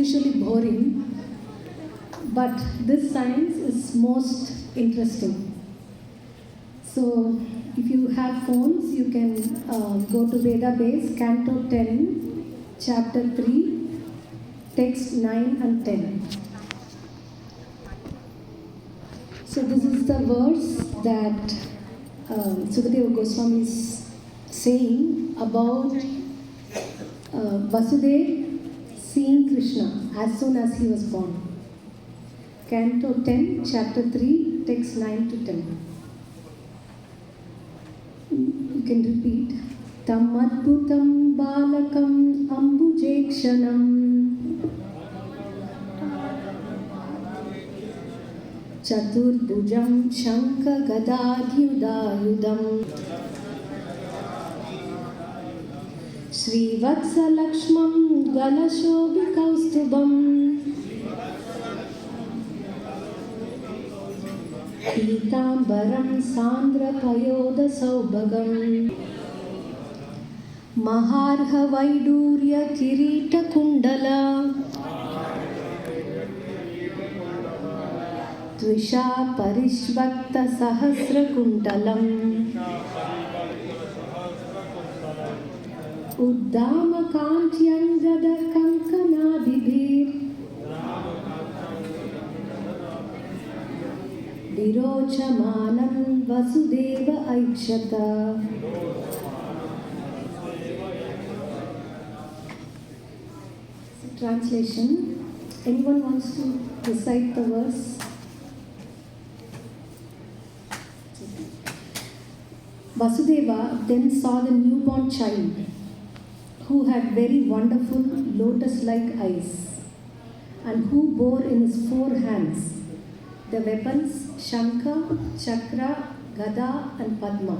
usually boring, but this science is most interesting. So if you have phones, you can go to database, Canto 10, Chapter 3, text 9 and 10. So this is the verse that Sukadeva Goswami is saying about Vasudeva seeing Krishna as soon as he was born. Canto 10, Chapter 3, text 9 to 10. You can repeat. Tam adbhutam balakam ambujekshanam Chaturbhujam Shankha Gadadhyudayudam Sri Vatsalakshmam Galashobi Pitambaram Sandra Payoda Saubhagam Maharha Vaidurya Kirita Kundala Tvisha Parishvakta Sahasra Kundalam Uddama Kantyangada Kankanadibir Virochamanam Vasudeva Aikshata. Translation. Anyone wants to recite the verse? Vasudeva then saw the newborn child, who had very wonderful lotus-like eyes, and who bore in his 4 hands the weapons Shankha, Chakra, Gada and Padma.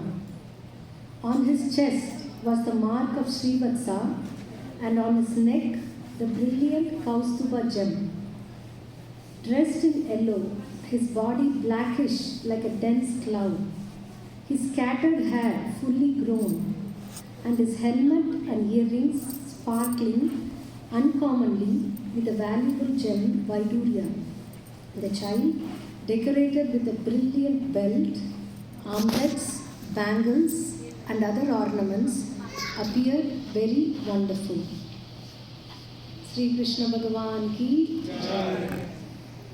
On his chest was the mark of Srivatsa, and on his neck the brilliant Kaustuba gem. Dressed in yellow, his body blackish like a dense cloud, his scattered hair fully grown, and his helmet and earrings sparkling uncommonly with the valuable gem Vaidurya. The child, decorated with a brilliant belt, armlets, bangles, and other ornaments, appeared very wonderful. Sri Krishna Bhagavan ki Jai.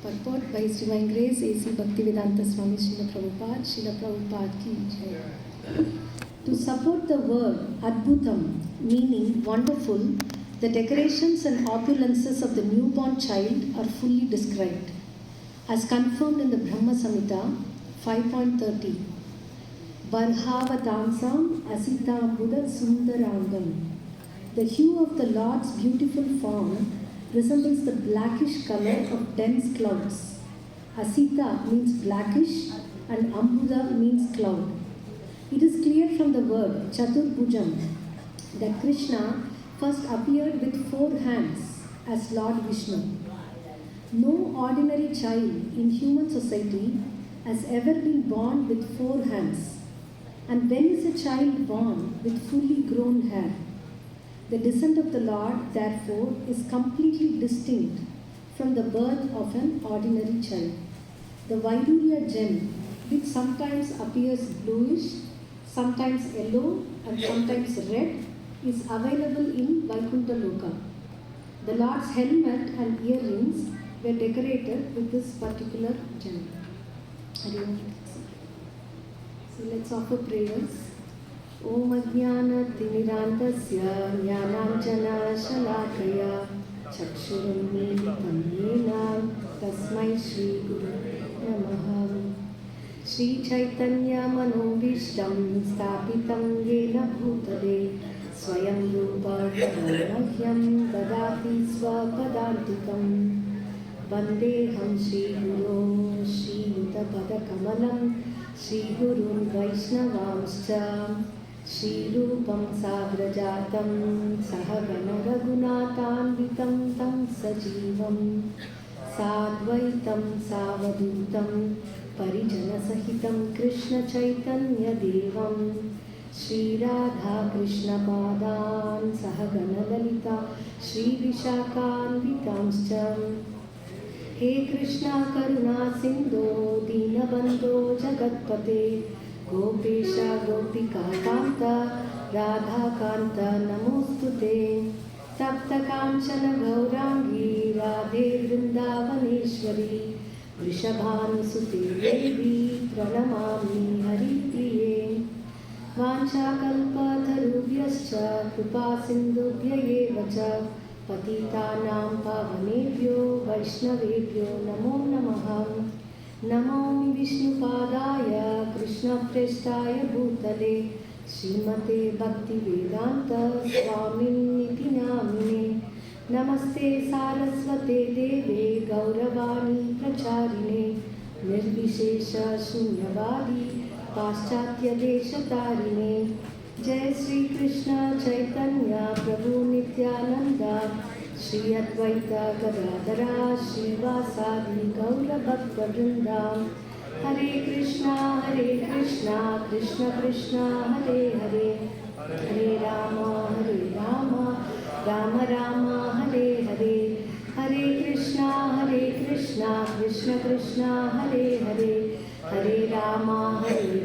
Purport by His Divine Grace A.C. Bhaktivedanta Swami Srila Prabhupada ki Jai. To support the word Adbhutam, meaning wonderful, the decorations and opulences of the newborn child are fully described, as confirmed in the Brahma Samhita 5.30. Varhavatansam Asitam Buddha Sundarangam. The hue of the Lord's beautiful form resembles the blackish color of dense clouds. Asita means blackish and Ambuda means cloud. It is clear from the word Chaturbhujam that Krishna first appeared with 4 hands as Lord Vishnu. No ordinary child in human society has ever been born with 4 hands. And when is a child born with fully grown hair? The descent of the Lord, therefore, is completely distinct from the birth of an ordinary child. The Vaidurya gem, which sometimes appears bluish, sometimes yellow, and sometimes red, is available in Vaikuntha Loka. The Lord's helmet and earrings were decorated with this particular gem. So let's offer prayers. Om Ajnana Timirantasya Jnananjana Shalakaya Chakshurum Militam Yena Tasmai Shri Guru Namaha. Shri Chaitanya Manobishtam Stapitam Yena Bhutale Swayam Rupa Mahyam Dadati Swapadantikam Vandeham Shri Guru Shri Yuta Padakamalam Shri Gurun Vaishnavamscha Shri Rupam Sagrajatam Sahagana Raghunatanvitam Tam Sajivam Sadvaitam Savadutam Parijana Sahitam Krishna Chaitanya Devam Shri Radha Krishna Padan Sahagana Lalita Shri Vishakhanvitanscha. He Krishna Karuna Sindhu Dinabandho Jagatpate Gopesha Gopika Kanta Radha Kanta Namostute Tapta Kanchana Gaurangi Radhe Vrindavaneshwari Vrishabhanusute Devi Pranamami Hari Priye Vanchakalpatarubhyascha Kripa Sindhubhya eva cha Patitanam Pavanebhyo Vaishnavebhyo Namo Namaha. Namo Vishnupadaya Krishna Prestaya Bhutale Srimate Bhaktivedanta Swaminiti Namine. Namaste Saraswate Deve Gauravani Pracharine Nirvishesha Shunyavadi Paschatya Deshatarine. Jai Sri Krishna Chaitanya Prabhu Nityananda Shri Advaita Gadadhara Srivasadi Gaura Bhakta Vrinda. Hare Krishna Krishna Krishna Hare Hare Hare Rama Rama Rama Hare Hare. Hare Krishna Krishna Krishna Hare Hare Hare Rama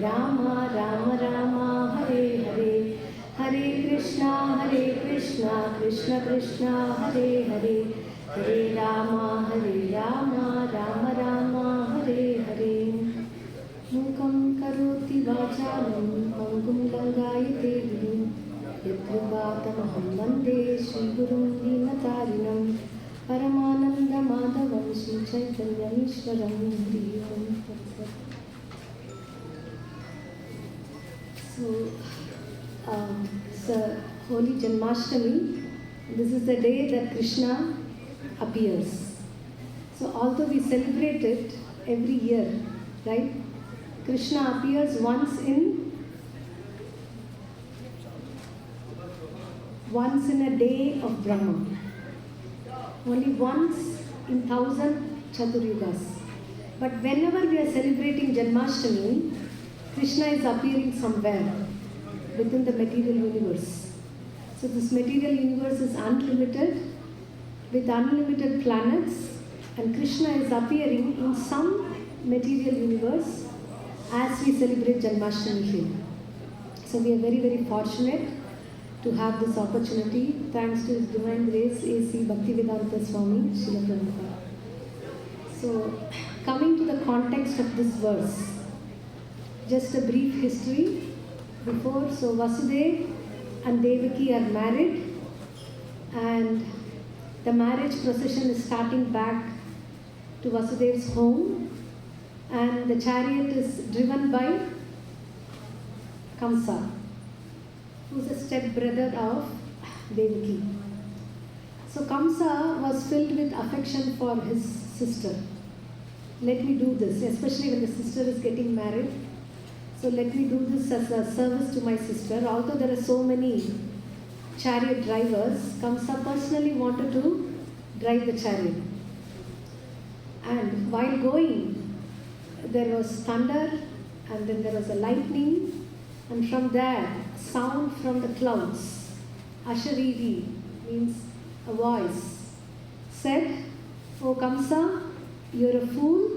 Rama Rama Hare Hare. Hare Krishna Krishna Krishna Hare Hare Hare Rama Rama Rama Hare Hare. Mukam karoti vachalam pangum gangayate guru yadrupatamaham vande Shri Gurum Dinatarinam Paramananda Madhavam Shri Chaitanya Ishwaram Hari Om Tat Sat. So, it's Holy Janmashtami. This is the day that Krishna appears. So, although we celebrate it every year, right? Krishna appears once in a day of Brahma. Only once in 1,000 Chaturyugas. But whenever we are celebrating Janmashtami, Krishna is appearing somewhere within the material universe. So this material universe is unlimited with unlimited planets, and Krishna is appearing in some material universe as we celebrate Janmashtami here. So we are very, very fortunate to have this opportunity, thanks to His Divine Grace, A.C. Bhaktivedanta Swami, Srila Prabhupada. So, coming to the context of this verse, just a brief history before. So, Vasudeva and Devaki are married, and the marriage procession is starting back to Vasudeva's home, and the chariot is driven by Kamsa, who is a step-brother of Devaki. So Kamsa was filled with affection for his sister. Let me do this, especially when the sister is getting married. So let me do this as a service to my sister. Although there are so many chariot drivers, Kamsa personally wanted to drive the chariot. And while going, there was thunder, and then there was a lightning, and from there, sound from the clouds, Ashariri, means a voice, said, "O Kamsa, you're a fool.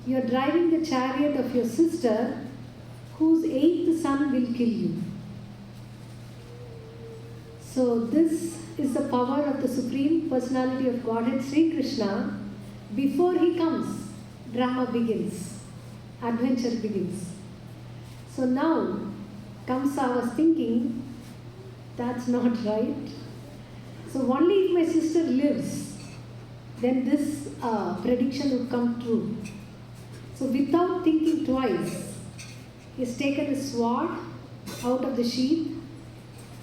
You're driving the chariot of your sister, whose eighth son will kill you." So this is the power of the Supreme Personality of Godhead, Sri Krishna. Before he comes, drama begins, adventure begins. So now, Kamsa was thinking, that's not right. So only if my sister lives, then this prediction would come true. So without thinking twice, he's taken his sword out of the sheath,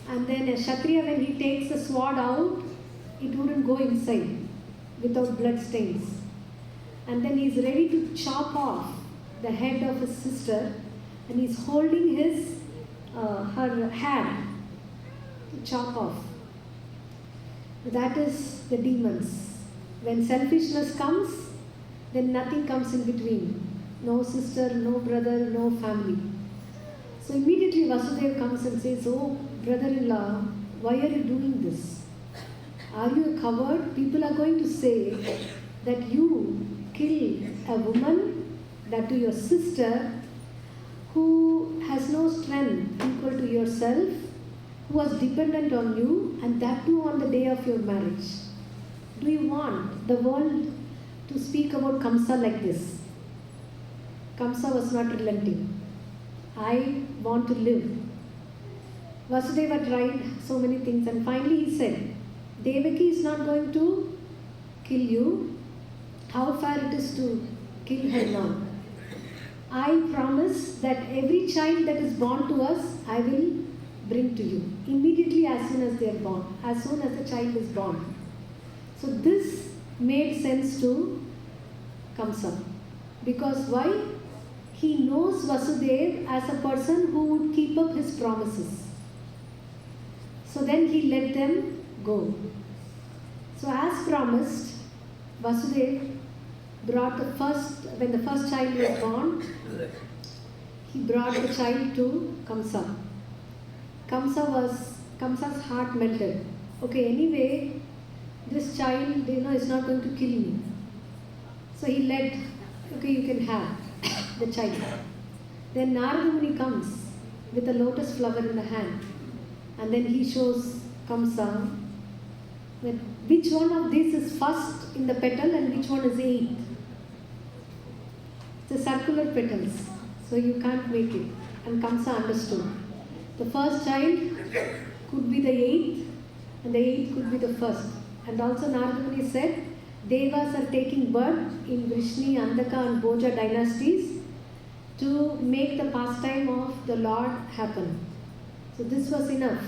and then a Kshatriya, when he takes the sword out, it wouldn't go inside without blood stains. And then he's ready to chop off the head of his sister, and he's holding her hand to chop off. That is the demons. When selfishness comes, then nothing comes in between. No sister, no brother, no family. So immediately Vasudeva comes and says, "Oh, brother-in-law, why are you doing this? Are you a coward? People are going to say that you kill a woman, that to your sister, who has no strength equal to yourself, who was dependent on you, and that too on the day of your marriage. Do you want the world to speak about Kamsa like this?" Kamsa was not relenting. "I want to live." Vasudeva tried so many things, and finally he said, "Devaki is not going to kill you. How far it is to kill her now? I promise that every child that is born to us, I will bring to you immediately as soon as they are born, as soon as the child is born." So this made sense to Kamsa. Because why? He knows Vasudeva as a person who would keep up his promises. So then he let them go. So as promised, Vasudeva brought when the first child was born, he brought the child to Kamsa. Kamsa's heart melted. Okay, anyway, this child, is not going to kill me. So he let, okay, you can have the child. Then Narada Muni comes with a lotus flower in the hand, and then he shows Kamsa that which one of these is first in the petal and which one is eighth. It's a circular petals, so you can't make it. And Kamsa understood. The first child could be the eighth, and the eighth could be the first. And also Narada Muni said, Devas are taking birth in Vrishni, Andaka and Bhoja dynasties to make the pastime of the Lord happen. So this was enough.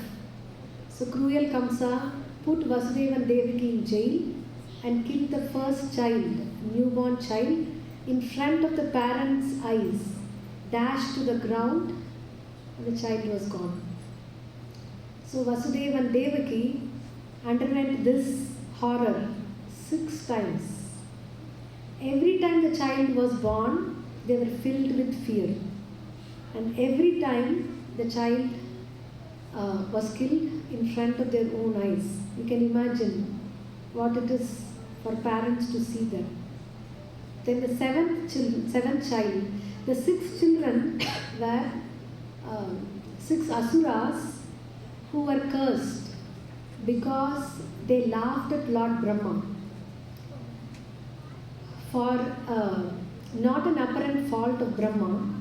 So cruel Kamsa put Vasudeva and Devaki in jail and killed the first child, newborn child, in front of the parents' eyes, dashed to the ground, and the child was gone. So Vasudeva and Devaki underwent this horror 6 times. Every time the child was born, they were filled with fear. And every time the child was killed in front of their own eyes. You can imagine what it is for parents to see that. Then the seventh child, the 6 children were 6 asuras who were cursed because they laughed at Lord Brahma for not an apparent fault of Brahma.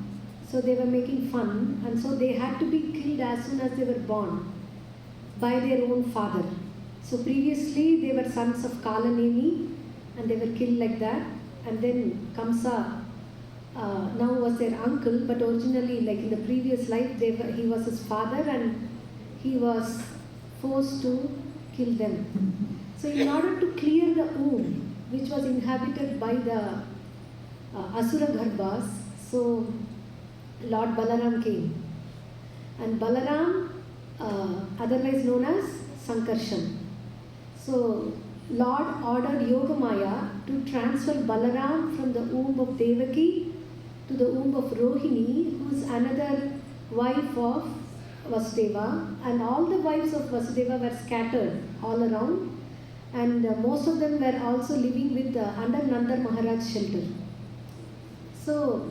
So they were making fun, and so they had to be killed as soon as they were born by their own father. So previously they were sons of Kalanemi and they were killed like that. And then Kamsa now was their uncle, but originally, like in the previous life, he was his father and he was forced to kill them. So in order to clear the womb, which was inhabited by the Asura Garbhas, so Lord Balaram came. And Balaram, otherwise known as Sankarshan. So Lord ordered Yogamaya to transfer Balaram from the womb of Devaki to the womb of Rohini, who is another wife of Vasudeva. And all the wives of Vasudeva were scattered all around. And most of them were also living with under Nanda Maharaj shelter. So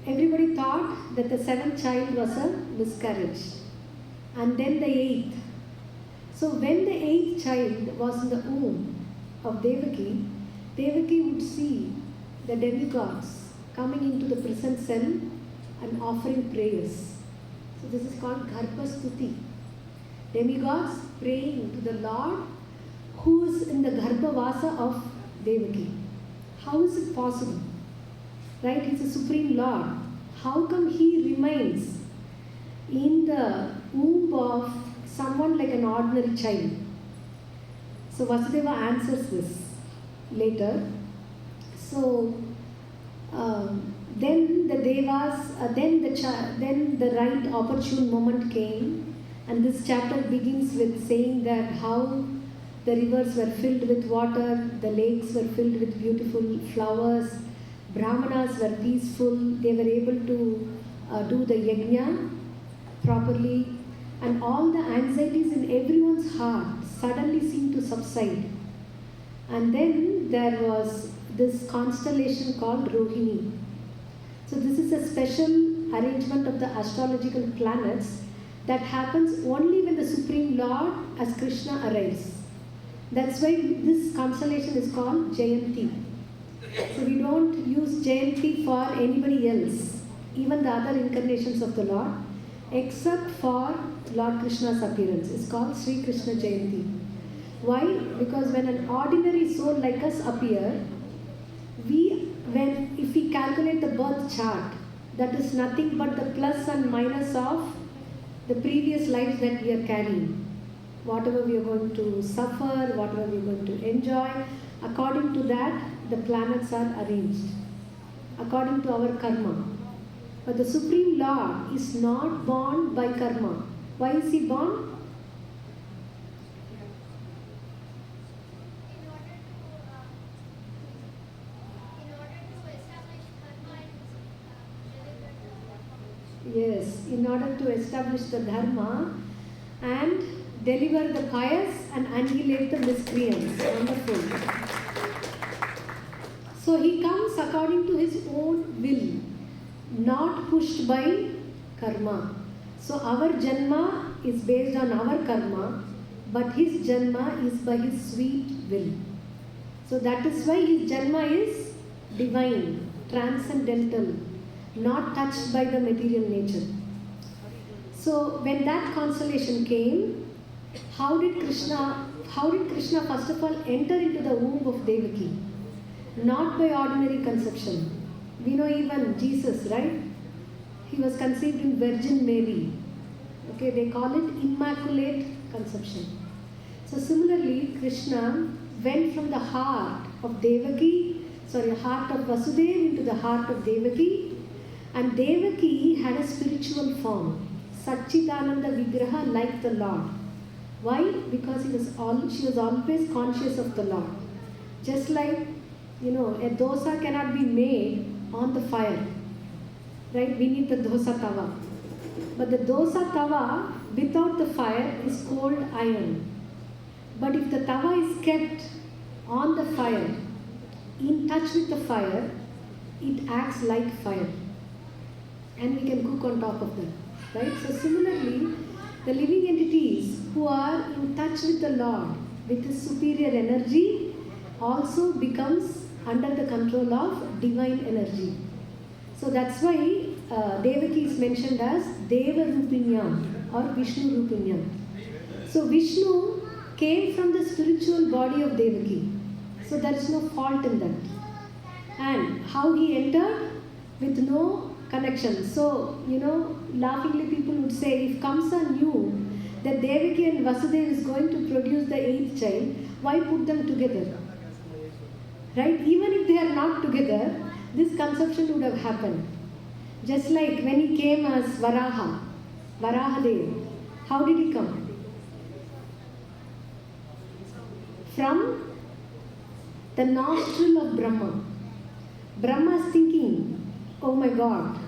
everybody thought that the 7th child was a miscarriage. And then the 8th. So when the 8th child was in the womb of Devaki, Devaki would see the demigods coming into the prison cell and offering prayers. So this is called Garbhastuti. Demigods praying to the Lord who is in the Garbhavasa of Devaki. How is it possible? Right? He's the Supreme Lord. How come he remains in the womb of someone like an ordinary child? So Vasudeva answers this later. So then the Devas, then the right opportune moment came, and this chapter begins with saying that how the rivers were filled with water, the lakes were filled with beautiful flowers, Brahmanas were peaceful, they were able to do the yajna properly, and all the anxieties in everyone's heart suddenly seemed to subside. And then there was this constellation called Rohini. So this is a special arrangement of the astrological planets that happens only when the Supreme Lord as Krishna arrives. That's why this constellation is called Jayanti. So we don't use Jayanti for anybody else, even the other incarnations of the Lord, except for Lord Krishna's appearance. It's called Sri Krishna Jayanti. Why? Because when an ordinary soul like us appear, if we calculate the birth chart, that is nothing but the plus and minus of the previous lives that we are carrying. Whatever we are going to suffer, whatever we are going to enjoy, according to that, the planets are arranged, according to our karma. But the Supreme Lord is not born by karma. Why is he born? Yes, in order to establish the dharma and deliver the pious and annihilate the miscreants. Wonderful. So he comes according to his own will, not pushed by karma. So our janma is based on our karma, but his janma is by his sweet will. So that is why his janma is divine, transcendental, not touched by the material nature. So when that consolation came, how did Krishna first of all enter into the womb of Devaki? Not by ordinary conception. We know even Jesus, right? He was conceived in Virgin Mary. Okay, they call it Immaculate Conception. So similarly, Krishna went from the heart of heart of Vasudeva into the heart of Devaki, and Devaki had a spiritual form, Satchidananda Vigraha, like the Lord. Why? Because she was always conscious of the Lord. Just like, a dosa cannot be made on the fire. Right? We need the dosa tawa. But the dosa tawa without the fire is cold iron. But if the tawa is kept on the fire, in touch with the fire, it acts like fire. And we can cook on top of that. Right? So similarly, the living entities who are in touch with the Lord, with his superior energy, also becomes under the control of divine energy. So that's why Devaki is mentioned as Deva Rupinyam or Vishnu Rupinyam. So Vishnu came from the spiritual body of Devaki. So there is no fault in that. And how he entered? With no connection. So, laughingly people would say, if Kamsa knew that Devaki and Vasudeva is going to produce the 8th child, why put them together? Right? Even if they are not together, this conception would have happened. Just like when he came as Varahadev, how did he come? From the nostril of Brahma. Brahma is thinking, oh my God,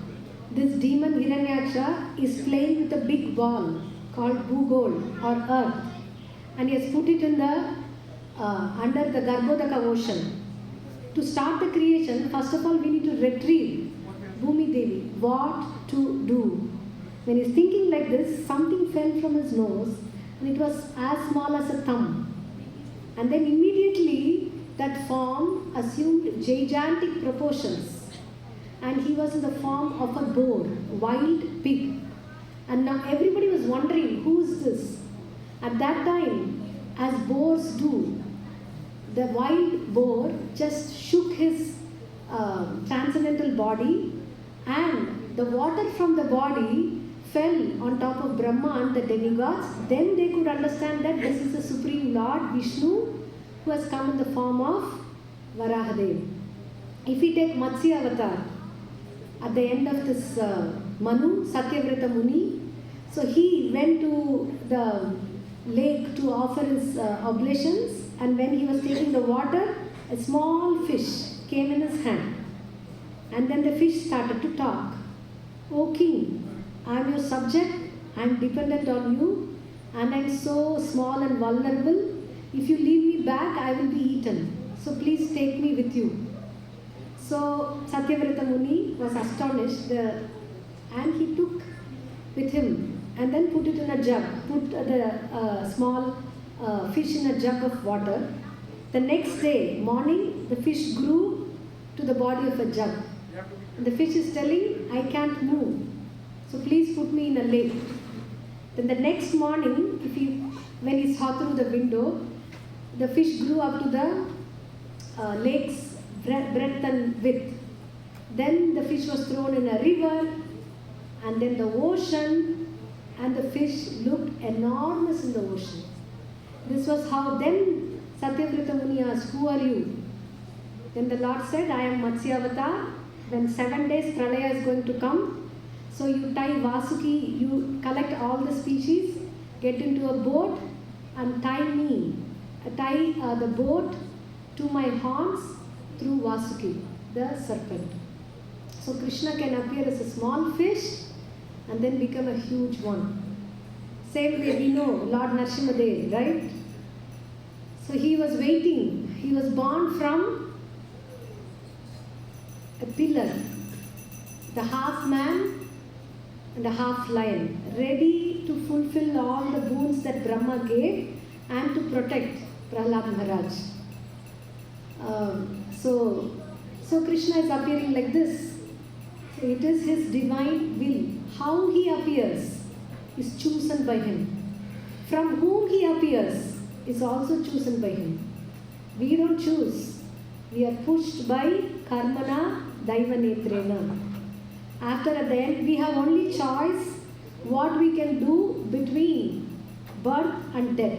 this demon Hiranyaksha is playing with a big ball called Bhugol or earth, and he has put it in the under the Garbhodaka ocean. To start the creation, first of all, we need to retrieve Bhumi Devi. What to do? When he's thinking like this, something fell from his nose, and it was as small as a thumb. And then immediately that form assumed gigantic proportions. And he was in the form of a boar, wild pig. And now everybody was wondering, who is this? At that time, as boars do, the wild boar just shook his transcendental body, and the water from the body fell on top of Brahma and the demigods. Then they could understand that this is the Supreme Lord Vishnu who has come in the form of Varahadev. If we take Matsya Avatar, at the end of this Manu, Satyavrata Muni, so he went to the lake to offer his oblations, and when he was taking the water, a small fish came in his hand. And then the fish started to talk. O king, I am your subject, I am dependent on you, and I am so small and vulnerable. If you leave me back, I will be eaten. So please take me with you. So Satyavrata Muni was astonished and he took with him and then put it in a jug, put the small fish in a jug of water. The next day, morning, the fish grew to the body of a jug. And the fish is telling, I can't move. So please put me in a lake. Then the next morning, when he saw through the window, the fish grew up to the lake's breadth and width. Then the fish was thrown in a river, and then the ocean, and the fish looked enormous in the ocean. This was how then Satyavrata Muni asked, who are you? Then the Lord said, I am Matsyavatara. When 7 days Pralaya is going to come, so you tie Vasuki, you collect all the species, get into a boat and tie me. Tie the boat to my horns through Vasuki, the serpent. So Krishna can appear as a small fish and then become a huge one. Same way we know Lord Narasimhadev, right? So he was waiting. He was born from a pillar, the half man and a half lion, ready to fulfill all the boons that Brahma gave and to protect Prahlad Maharaj. So Krishna is appearing like this. So it is his divine will. How he appears is chosen by him. From whom he appears is also chosen by him. We don't choose. We are pushed by karmana daivanetrena. After at the end, we have only choice what we can do between birth and death.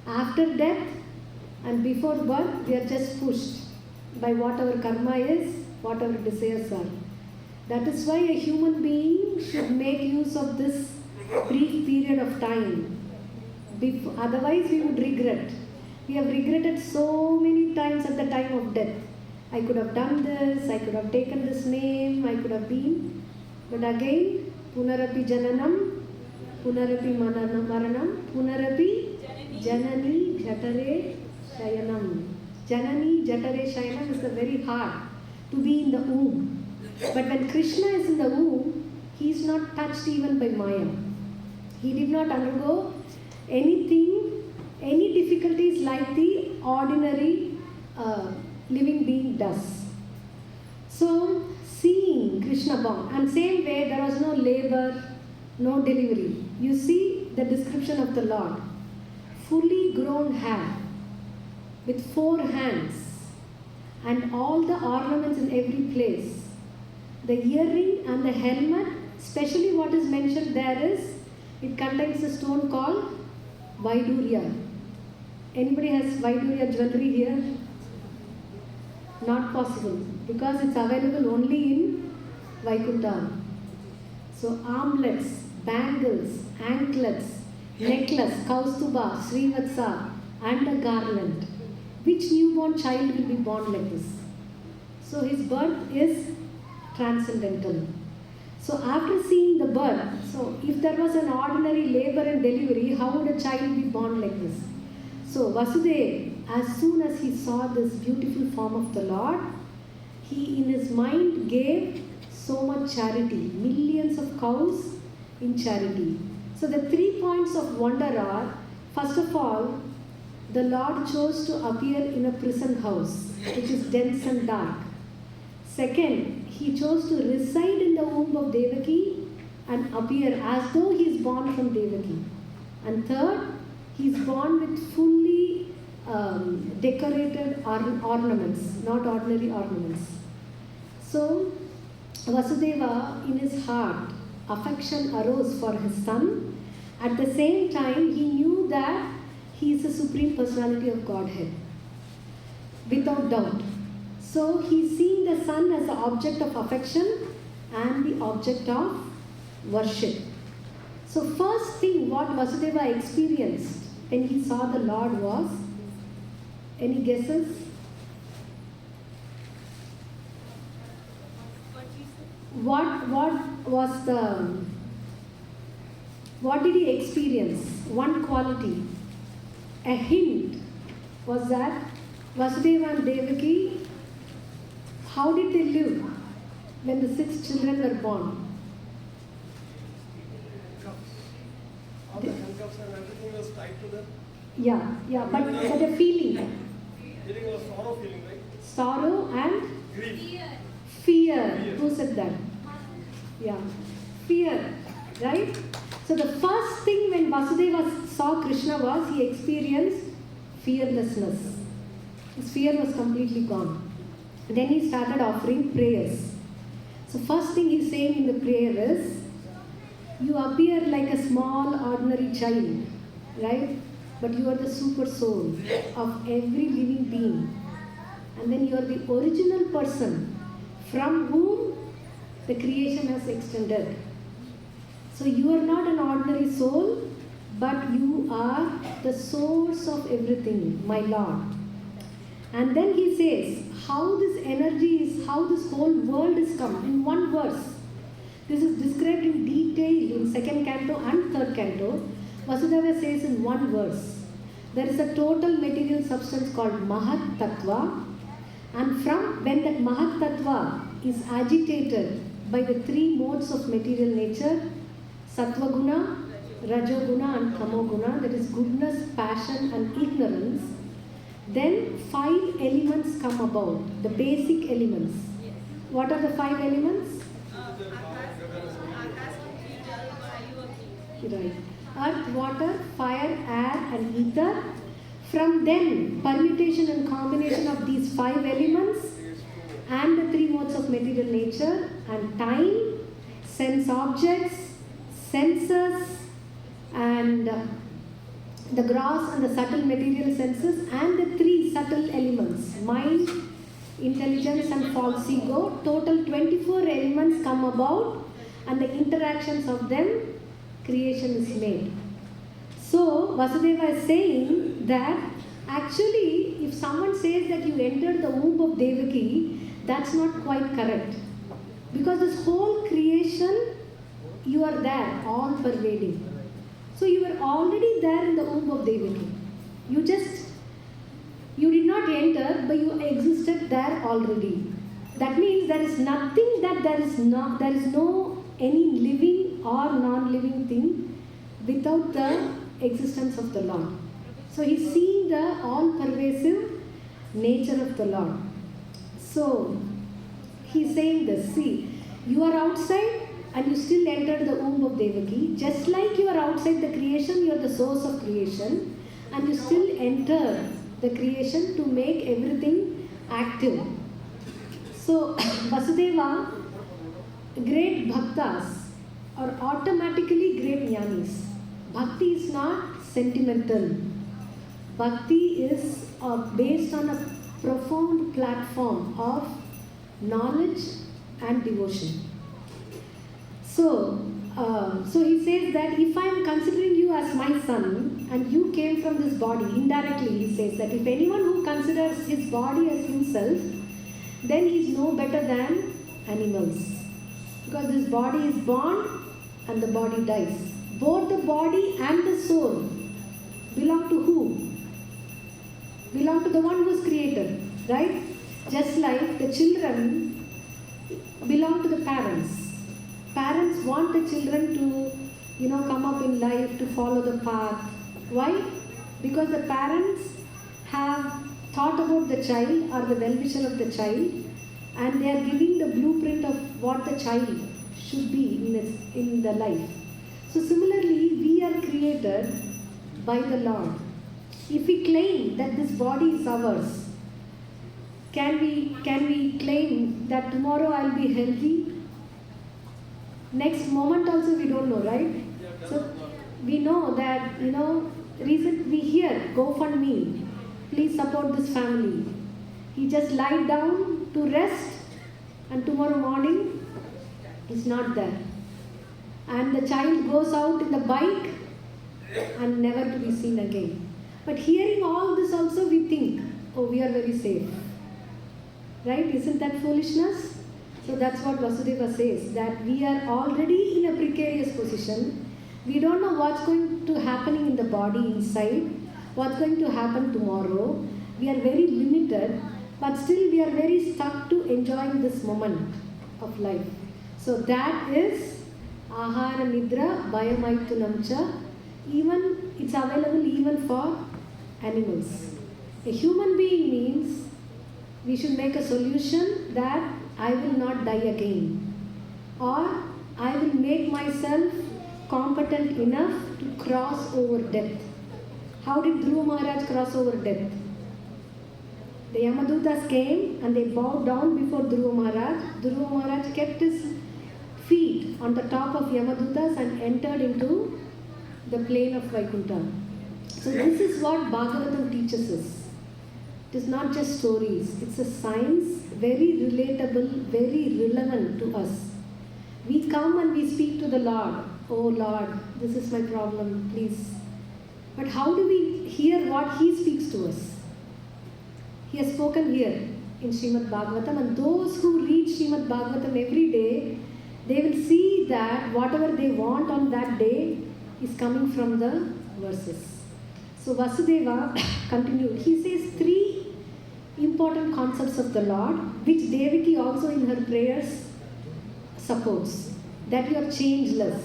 After death and before birth, we are just pushed by what our karma is, what our desires are. That is why a human being should make use of this brief period of time. Otherwise, we would regret. We have regretted so many times at the time of death. I could have done this, I could have taken this name, I could have been. But again, punarapi jananam, punarapi maranam, punarapi janani jatare shayanam. Janani jatare shayanam is very hard to be in the womb. But when Krishna is in the womb, he is not touched even by Maya. He did not undergo anything, any difficulties like the ordinary living being does. So, seeing Krishna born, and same way there was no labor, no delivery. You see the description of the Lord. Fully grown hair, with 4 hands, and all the ornaments in every place. The earring and the helmet, especially what is mentioned there is, it contains a stone called Vaidurya. Anybody has Vaidurya jewelry here? Not possible, because it's available only in Vaikuntha. So armlets, bangles, anklets, necklace, Kaustuba, Srivatsa, and a garland. Which newborn child will be born like this? So his birth is transcendental. So after seeing the birth, so if there was an ordinary labor and delivery, how would a child be born like this? So Vasudeva, as soon as he saw this beautiful form of the Lord, he in his mind gave so much charity, millions of cows in charity. So the 3 points of wonder are, first of all, the Lord chose to appear in a prison house, which is dense and dark. Second, he chose to reside in the womb of Devaki and appear as though he is born from Devaki. And third, he is born with fully decorated ornaments, not ordinary ornaments. So, Vasudeva, in his heart, affection arose for his son. At the same time, he knew that he is the Supreme Personality of Godhead, without doubt. So, he is seeing the son as the object of affection and the object of worship. So, first thing what Vasudeva experienced when he saw the Lord was, any guesses? what did he experience? One quality, a hint was that Vasudeva and Devaki, how did they live when the 6 children were born? All the handcuffs and everything was tied to them. Yeah, but a feeling. Feeling was sorrow feeling, right? Sorrow and Grief. fear. Who said that? Yeah, fear, right? So the first thing when Vasudeva saw Krishna was he experienced fearlessness. His fear was completely gone. Then he started offering prayers. So first thing he's saying in the prayer is, you appear like a small ordinary child, right? But you are the super soul of every living being. And then you are the original person from whom the creation has extended. So you are not an ordinary soul, but you are the source of everything, my Lord. And then he says, how this energy is, how this whole world is come in one verse. This is described in detail in 2nd canto and 3rd canto. Vasudeva says in one verse, there is a total material substance called Mahat Tattva, and from when that Mahat Tattva is agitated by the 3 modes of material nature, Sattva Guna, Rajoguna and Tamoguna, that is goodness, passion and ignorance, then 5 elements come about, the basic elements. What are the 5 elements? Right. Earth, water, fire, air and ether. From then, permutation and combination of these 5 elements and the 3 modes of material nature and time, sense objects, senses and the gross and the subtle material senses and the 3 subtle elements, mind, intelligence and false ego. Total 24 elements come about and the interactions of them, creation is made. So Vasudeva is saying that actually if someone says that you entered the womb of Devaki, that's not quite correct. Because this whole creation, you are there, all pervading. So you were already there in the womb of Devaki. You did not enter, but you existed there already. That means there is nothing that there is no any living or non-living thing without the existence of the Lord. So he's seeing the all-pervasive nature of the Lord. So he's saying this, see, you are outside and you still entered the womb of Devaki. Just like you are outside the creation, you are the source of creation and you still enter the creation to make everything active. So Vasudeva, great bhaktas are automatically great jnanis. Bhakti is not sentimental. Bhakti is based on a profound platform of knowledge and devotion. So he says that if I am considering you as my son and you came from this body, indirectly he says that if anyone who considers his body as himself, then he is no better than animals. Because this body is born and the body dies. Both the body and the soul belong to who? Belong to the one who is created, right? Just like the children belong to the parents. Parents want the children to, come up in life, to follow the path. Why? Because the parents have thought about the child or the well-wisher of the child and they are giving the blueprint of what the child should be in the life. So similarly, we are created by the Lord. If we claim that this body is ours, can we claim that tomorrow I'll be healthy? Next moment also we don't know, right? So we know that, recently we hear, GoFundMe, please support this family. He just lied down to rest and tomorrow morning he's not there. And the child goes out in the bike and never to be seen again. But hearing all this also we think, oh, we are very safe. Right? Isn't that foolishness? So that's what Vasudeva says, that we are already in a precarious position. We don't know what's going to happen in the body inside, what's going to happen tomorrow. We are very limited, but still we are very stuck to enjoying this moment of life. So that is Ahara Nidra Bayamaitunamcha. Even it's available even for animals. A human being means we should make a solution that I will not die again, or I will make myself competent enough to cross over death. How did Dhruva Maharaj cross over death? The Yamadutas came and they bowed down before Dhruva Maharaj. Dhruva Maharaj kept his feet on the top of Yamadutas and entered into the plane of Vaikuntha. So this is what Bhagavatam teaches us. It is not just stories, it's a science, very relatable, very relevant to us. We come and we speak to the Lord. Oh Lord, this is my problem, please. But how do we hear what He speaks to us? He has spoken here in Srimad Bhagavatam, and those who read Srimad Bhagavatam every day, they will see that whatever they want on that day is coming from the verses. So Vasudeva continued. He says 3 important concepts of the Lord, which Devaki also in her prayers supports. That you are changeless.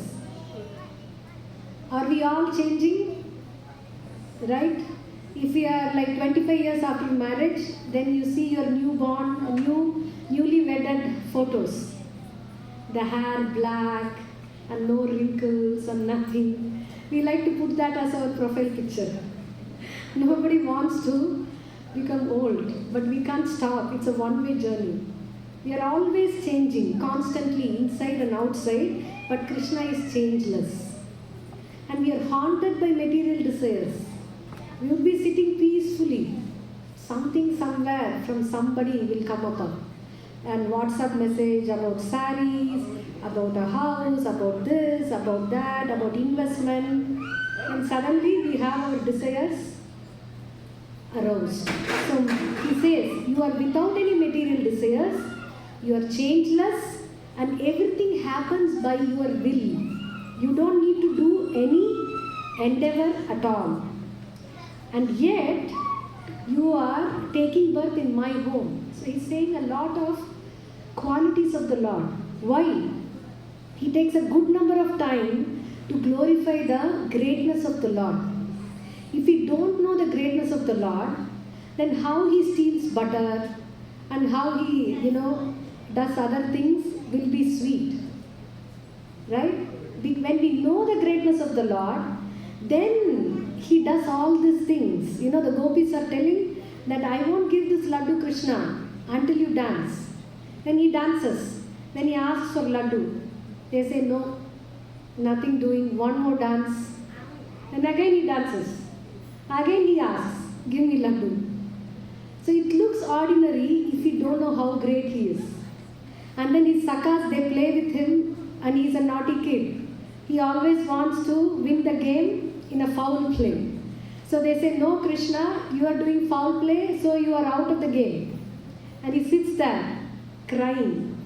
Are we all changing? Right? If we are like 25 years after marriage, then you see your newborn, newly wedded photos. The hair black and no wrinkles and nothing. We like to put that as our profile picture. Nobody wants to become old, but we can't stop. It's a one-way journey. We are always changing, constantly, inside and outside, but Krishna is changeless. And we are haunted by material desires. We would be sitting peacefully. Something somewhere from somebody will come up. And WhatsApp message about saris, about a house, about this, about that, about investment. And suddenly we have our desires aroused. So he says, you are without any material desires, you are changeless, and everything happens by your will. You don't need to do any endeavor at all. And yet, you are taking birth in my home. So he's saying a lot of qualities of the Lord. Why? He takes a good number of time to glorify the greatness of the Lord. If we don't know the greatness of the Lord, then how he steals butter and how he, does other things will be sweet. Right? When we know the greatness of the Lord, then he does all these things. The gopis are telling that I won't give this laddu Krishna until you dance. Then he dances. Then he asks for laddu. They say no, nothing doing, one more dance. And again he dances. Again he asks, give me laddu. So it looks ordinary if you don't know how great he is. And then his sakas, they play with him, and he's a naughty kid. He always wants to win the game in a foul play. So they say, no Krishna, you are doing foul play, so you are out of the game. And he sits there, crying,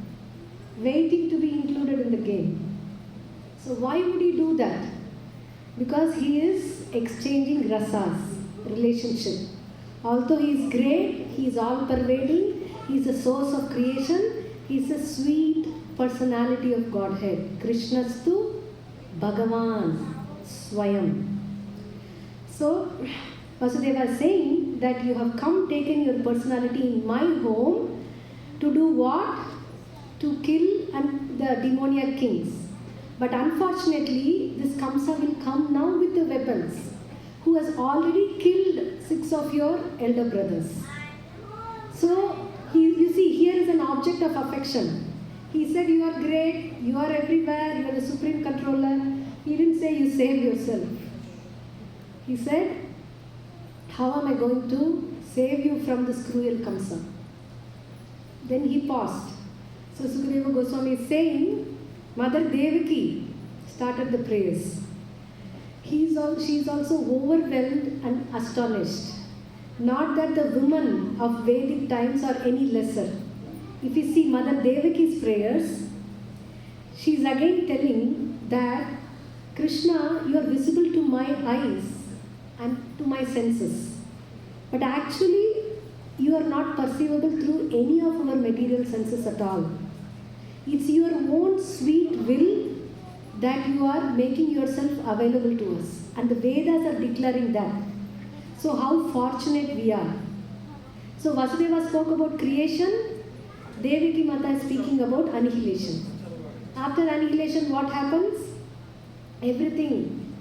waiting to be included in the game. So why would he do that? Because he is exchanging rasas, relationship. Although he is great, he is all-pervading, he is the source of creation, he is a sweet personality of Godhead. Krishnastu Bhagavan Swayam. So, Vasudeva is saying that you have come taken your personality in my home to do what? To kill the demoniac kings. But unfortunately, this Kamsa will come now with the weapons, who has already killed 6 of your elder brothers. So, you see, here is an object of affection. He said, you are great, you are everywhere, you are the supreme controller. He didn't say you save yourself. He said, how am I going to save you from this cruel Kamsa? Then he paused. So Sukadeva Goswami is saying, Mother Devaki started the prayers. She is also overwhelmed and astonished. Not that the women of Vedic times are any lesser. if you see Mother Devaki's prayers, she is again telling that Krishna, you are visible to my eyes and to my senses. But actually, you are not perceivable through any of our material senses at all. It's your own sweet will that you are making yourself available to us. And the Vedas are declaring that. So how fortunate we are. So Vasudeva spoke about creation, Devaki Mata is speaking about annihilation. After annihilation, what happens? Everything,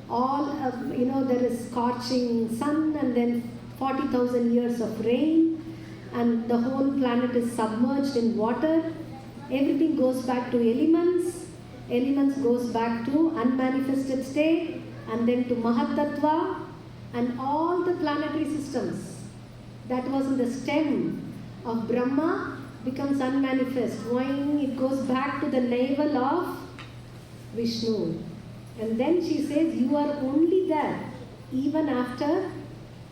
there is scorching sun and then 40,000 years of rain and the whole planet is submerged in water. Everything goes back to elements. Elements goes back to unmanifested state and then to Mahatattva and all the planetary systems that was in the stem of Brahma becomes unmanifest. When it goes back to the navel of Vishnu. And then she says, you are only there even after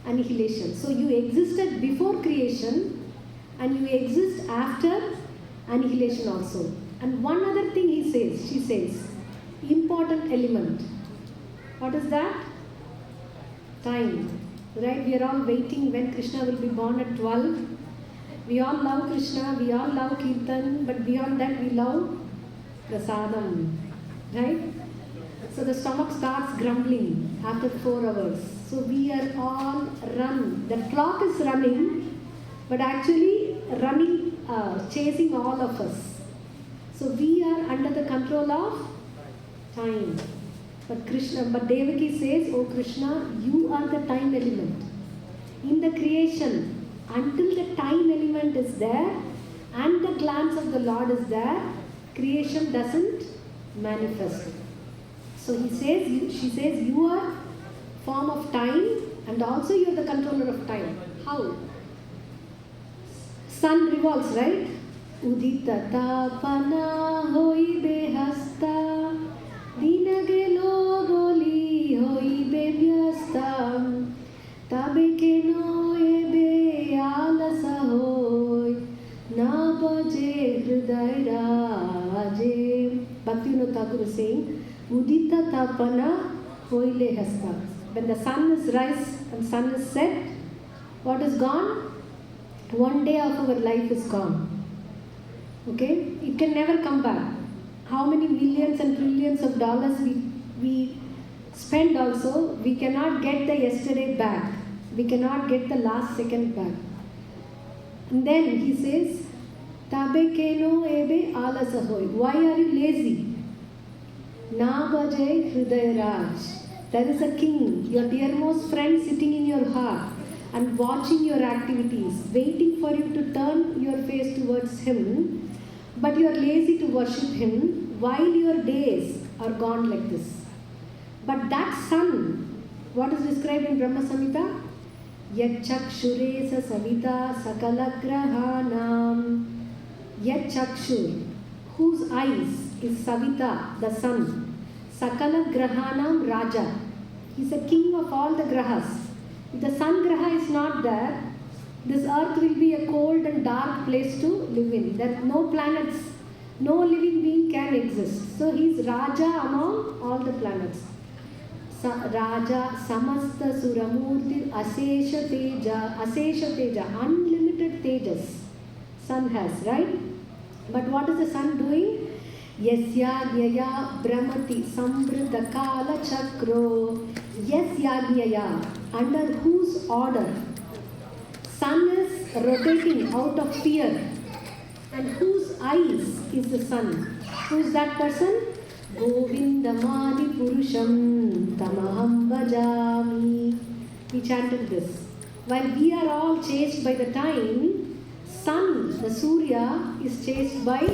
annihilation. So you existed before creation and you exist after annihilation also. And one other thing she says, important element. What is that? Time. Right? We are all waiting when Krishna will be born at 12. We all love Krishna, we all love Kirtan, but beyond that we love Prasadam. Right? So the stomach starts grumbling after 4 hours. So we are all run. The clock is running, but actually running, chasing all of us. So we are under the control of time. But Devaki says, oh Krishna, you are the time element. In the creation, until the time element is there and the glance of the Lord is there, creation doesn't manifest. So she says, you are form of time and also you are the controller of time. How? Sun revolves, right? Udita tapana hoibe hasta dinagelo goli hoibe vyasta tabe keno ebe alasa hoy na baje hriday raje. Bhaktivinoda Thakur is saying, Udita tapana hoile hasta. When the sun is rise and sun is set, what is gone? One day of our life is gone. Okay? It can never come back. How many millions and trillions of dollars we spend also, we cannot get the yesterday back. We cannot get the last second back. And then he says, Tabe keno ebe alasahoy. Why are you lazy? Na baje hriday raj. There is a king, your dearmost friend sitting in your heart and watching your activities, waiting for you to turn your face towards him, but you are lazy to worship him while your days are gone like this. But that sun, what is described in Brahma Samhita? Yachakshuresa savita sakalagrahanam. Yachakshur, whose eyes is Savita, the sun. Sakala Grahanam Raja. He is a king of all the grahas. If the sun graha is not there, this earth will be a cold and dark place to live in. There are no planets, no living being can exist. So he is Raja among all the planets. Raja Samasta Suramurti Asesha Teja, unlimited tejas. Sun has, right? But what is the sun doing? Yasyagnyaya Brahmati Samvrita Kala Chakro. Yasyagnyaya, under whose order sun is rotating out of fear, and whose eyes is the sun. Who is that person? Govindamani Purusham Tamaham Bhajami. We chanted this. While we are all chased by the time, sun, the Surya, is chased by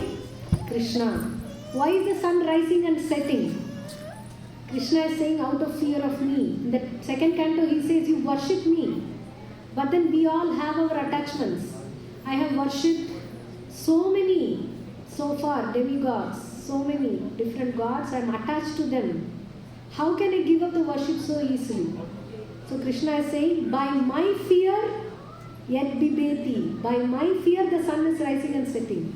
Krishna. Why is the sun rising and setting? Krishna is saying, out of fear of me. In the second canto, he says, you worship me. But then we all have our attachments. I have worshipped so many, so far, demigods, so many different gods. I am attached to them. How can I give up the worship so easily? So Krishna is saying, by my fear, Yet bibeti. By my fear, the sun is rising and setting.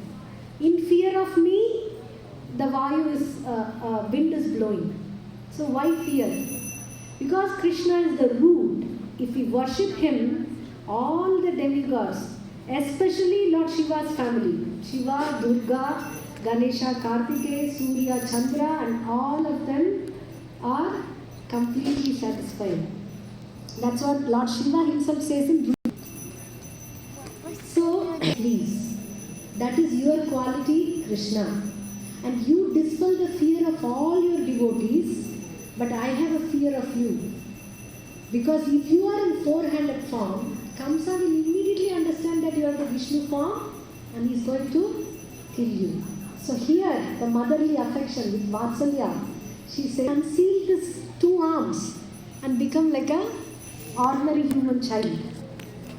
In fear of me, the wind is blowing. So why fear? Because Krishna is the root. If we worship him, all the demigods, especially Lord Shiva's family, Shiva, Durga, Ganesha, Kartikeya, Surya, Chandra, and all of them are completely satisfied. That's what Lord Shiva himself says in So, please, that is your quality, Krishna. And you dispel the fear of all your devotees, but I have a fear of you. Because if you are in four-handed form, Kamsa will immediately understand that you are the Vishnu form and he is going to kill you. So here, the motherly affection with Vatsalya, she said, conceal these two arms and become like a ordinary human child.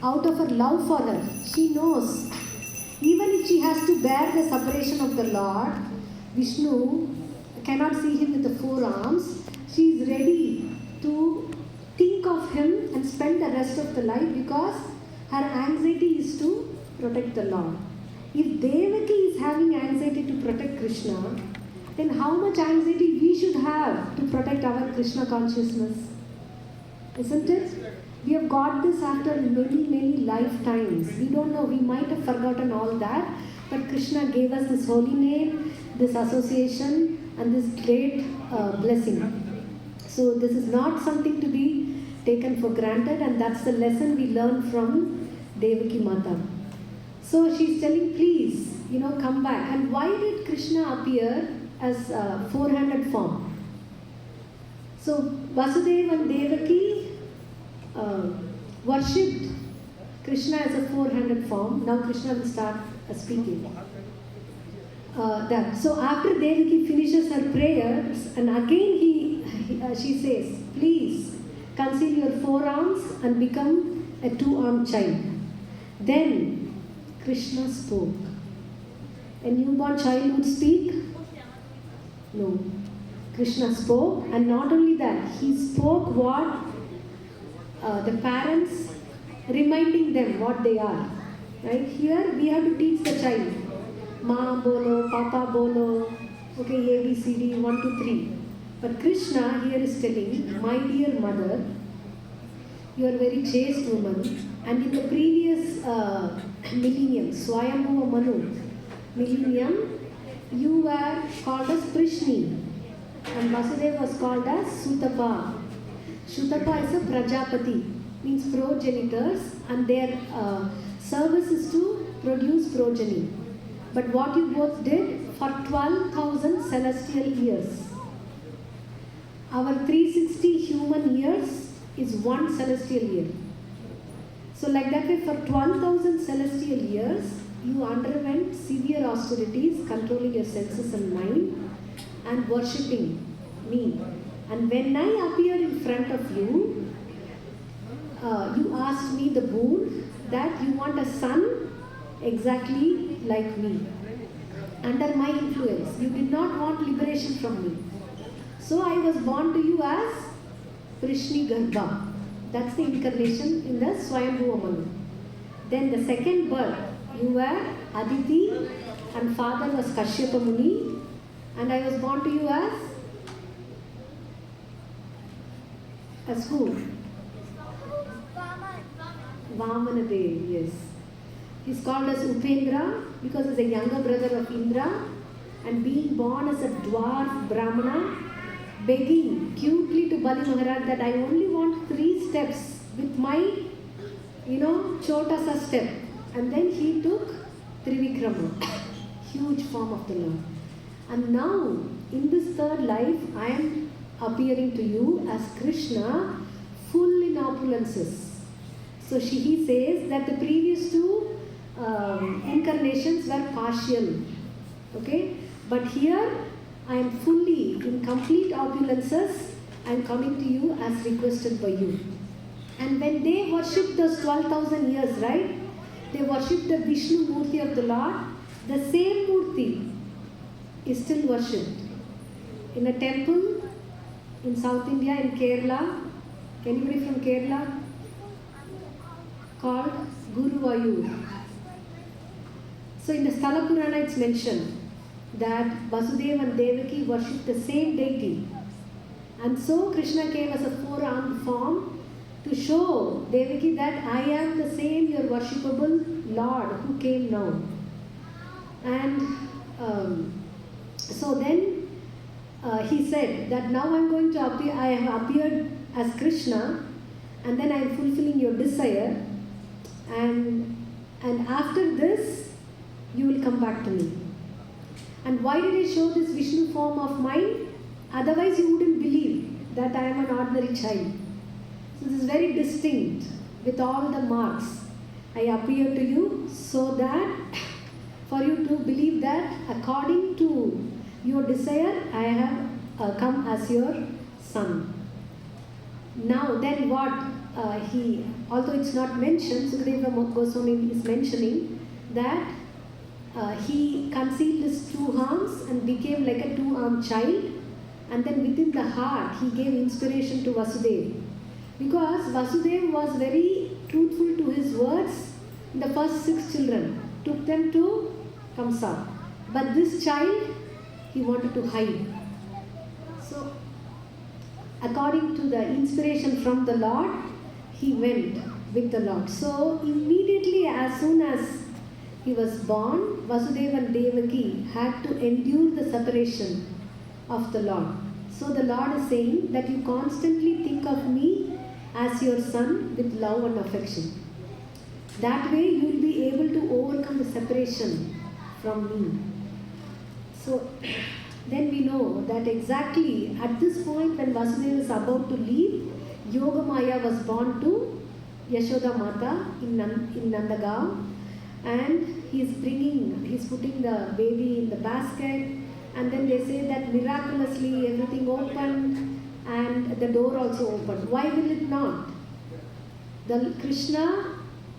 Out of her love for her, she knows, even if she has to bear the separation of the Lord, Vishnu cannot see him with the four arms, she is ready to think of him and spend the rest of the life because her anxiety is to protect the Lord. If Devaki is having anxiety to protect Krishna, then how much anxiety we should have to protect our Krishna consciousness? Isn't it? We have got this after many lifetimes. We don't know, we might have forgotten all that, but Krishna gave us this holy name, this association, and this great blessing. So this is not something to be taken for granted, and that's the lesson we learn from Devaki Mata. So she's telling, please, come back. And why did Krishna appear as a four-handed form? So Vasudeva and Devaki worshipped Krishna as a four-handed form. Now Krishna will start speaking. So after Devaki finishes her prayers, and again she says, please conceal your forearms and become a two-armed child. Then Krishna spoke. A newborn child would speak? No. Krishna spoke, and not only that, he spoke what the parents, reminding them what they are. Right? Here we have to teach the child. Ma bolo, Papa bolo, okay, A, B, C, D, 1, 2, 3. But Krishna here is telling, my dear mother, you are a very chaste woman. And in the previous millennium, Swayambhuva Manu millennium, you were called as Prishni. And Vasudeva was called as Sutapa. Sutapa is a Prajapati, means progenitors, and their service is to produce progeny. But what you both did for 12,000 celestial years. Our 360 human years is one celestial year. So like that way, for 12,000 celestial years, you underwent severe austerities, controlling your senses and mind, and worshipping me. And when I appeared in front of you, you asked me the boon that you want a son exactly like me, under my influence. You did not want liberation from me. So I was born to you as Prishni Garbha. That's the incarnation in the Swayambhuva Manu. Then the second birth, you were Aditi and father was Kashyapa Muni, and I was born to you as who? Vamana Dev, yes. He's called as Upendra because he's a younger brother of Indra, and being born as a dwarf Brahmana, begging cutely to Bali Maharaj that I only want 3 steps with my, Chotasa step. And then he took Trivikrama, huge form of the Lord. And now, in this third life, I am appearing to you as Krishna, full in opulences. So he says that the previous 2 incarnations were partial. Okay? But here, I am fully in complete opulences. I am coming to you as requested by you. And when they worshipped those 12,000 years, right? They worshipped the Vishnu Murti of the Lord. The same Murti is still worshipped in a temple in South India, in Kerala. Anybody from Kerala? Called Guruvayur. So in the Sthala Purana it's mentioned that Vasudeva and Devaki worshipped the same deity. And so Krishna came as a four-armed form to show Devaki that I am the same, your worshipable Lord who came now. And so then he said that now I'm going to appear, I have appeared as Krishna, and then I am fulfilling your desire, and after this you will come back to me. And why did I show this Vishnu form of mine? Otherwise you wouldn't believe that I am an ordinary child. So this is very distinct with all the marks. I appear to you so that for you to believe that according to your desire I have come as your son. Now then what although it's not mentioned, Sukadeva Goswami is mentioning that he concealed his two arms and became like a two-armed child, and then within the heart he gave inspiration to Vasudeva. Because Vasudeva was very truthful to his words, the first 6 children took them to Kamsa. But this child, he wanted to hide. So, according to the inspiration from the Lord, he went with the Lord. So, immediately as soon as he was born, Vasudeva and Devaki had to endure the separation of the Lord. So, the Lord is saying that you constantly think of me as your son with love and affection. That way you will be able to overcome the separation from me. So then we know that exactly at this point when Vasudeva is about to leave, Yogamaya was born to Yashoda Mata in Nandagaon, and he's putting the baby in the basket, and then they say that miraculously everything opened and the door also opened. Why will it not? The Krishna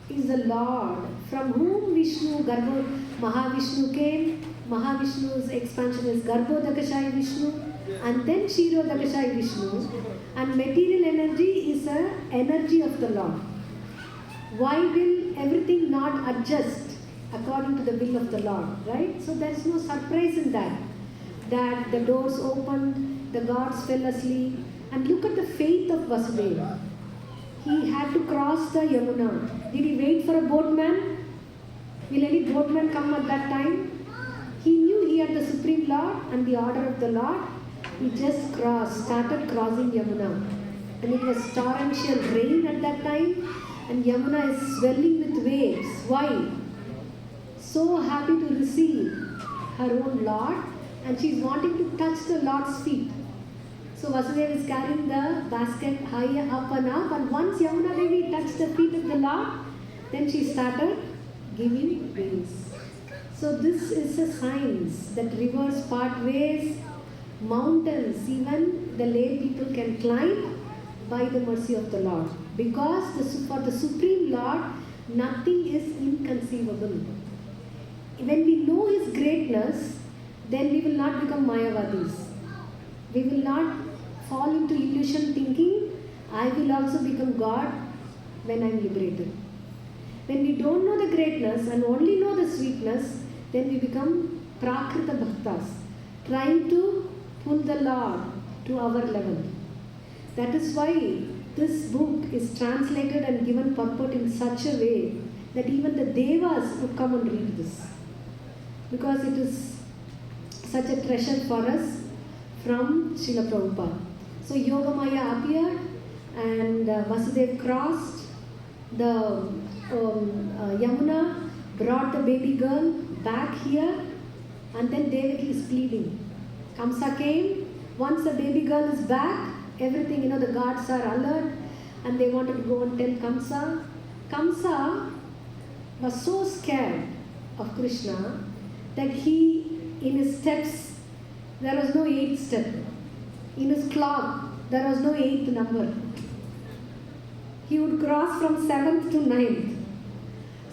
is the Lord from whom Mahavishnu came. Mahavishnu's expansion is Garbhodakashayi Vishnu and then Kshirodakashayi Vishnu, and material energy is an energy of the Lord. Why will everything not adjust according to the will of the Lord, right? So there is no surprise in that the doors opened, the gods fell asleep, and look at the faith of Vasudeva. He had to cross the Yamuna. Did he wait for a boatman? Will any boatman come at that time? He knew he had the Supreme Lord and the order of the Lord. He just started crossing Yamuna. And it was torrential rain at that time, and Yamuna is swelling with waves. Why? So happy to receive her own Lord, and she is wanting to touch the Lord's feet. So Vasudeva is carrying the basket higher up, and once Yamuna Devi touched the feet of the Lord, then she started giving wings. So this is a science that rivers part ways, mountains, even the lay people can climb by the mercy of the Lord. Because for the Supreme Lord, nothing is inconceivable. When we know His greatness, then we will not become Mayavadis. We will not fall into illusion thinking, I will also become God when I am liberated. When we don't know the greatness and only know the sweetness, then we become Prakrita Bhaktas, trying to pull the Lord to our level. That is why this book is translated and given purport in such a way that even the Devas would come and read this. Because it is such a treasure for us from Srila Prabhupada. So Yogamaya appeared, and Vasudeva crossed the Yamuna, brought the baby girl back here, and then Devaki is pleading. Kamsa came. Once the baby girl is back, everything, the gods are alert, and they wanted to go and tell Kamsa. Kamsa was so scared of Krishna that in his steps, there was no 8th step. In his clock, there was no 8th number. He would cross from 7th to 9th.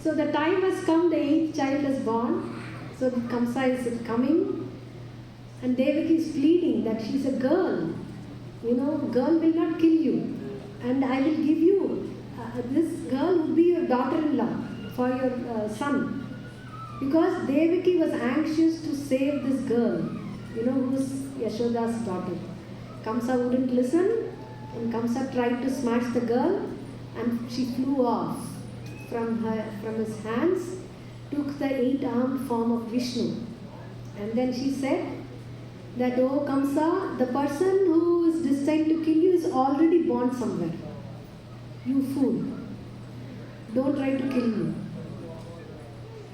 So the time has come, the 8th child is born. So Kamsa is coming, and Devaki is pleading that she's a girl. Girl will not kill you. And I will give you, this girl would be your daughter-in-law. for your son. Because Devaki was anxious to save this girl, who's Yashoda's daughter. Kamsa wouldn't listen, and Kamsa tried to smash the girl, and she flew off from his hands, took the 8-armed form of Vishnu. And then she said that, oh Kamsa, the person who is destined to kill you is already born somewhere. You fool. Don't try to kill me.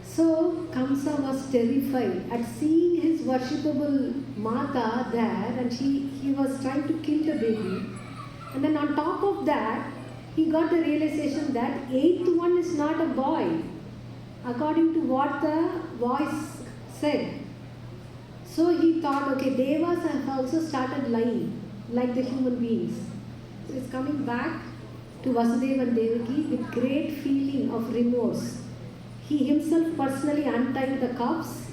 So Kamsa was terrified at seeing his worshipable Mata there, and he was trying to kill the baby. And then on top of that, he got the realization that 8th one is not a boy, according to what the voice said. So he thought, okay, Devas have also started lying, like the human beings. So he's coming back to Vasudeva and Devaki with great feeling of remorse. He himself personally untied the cuffs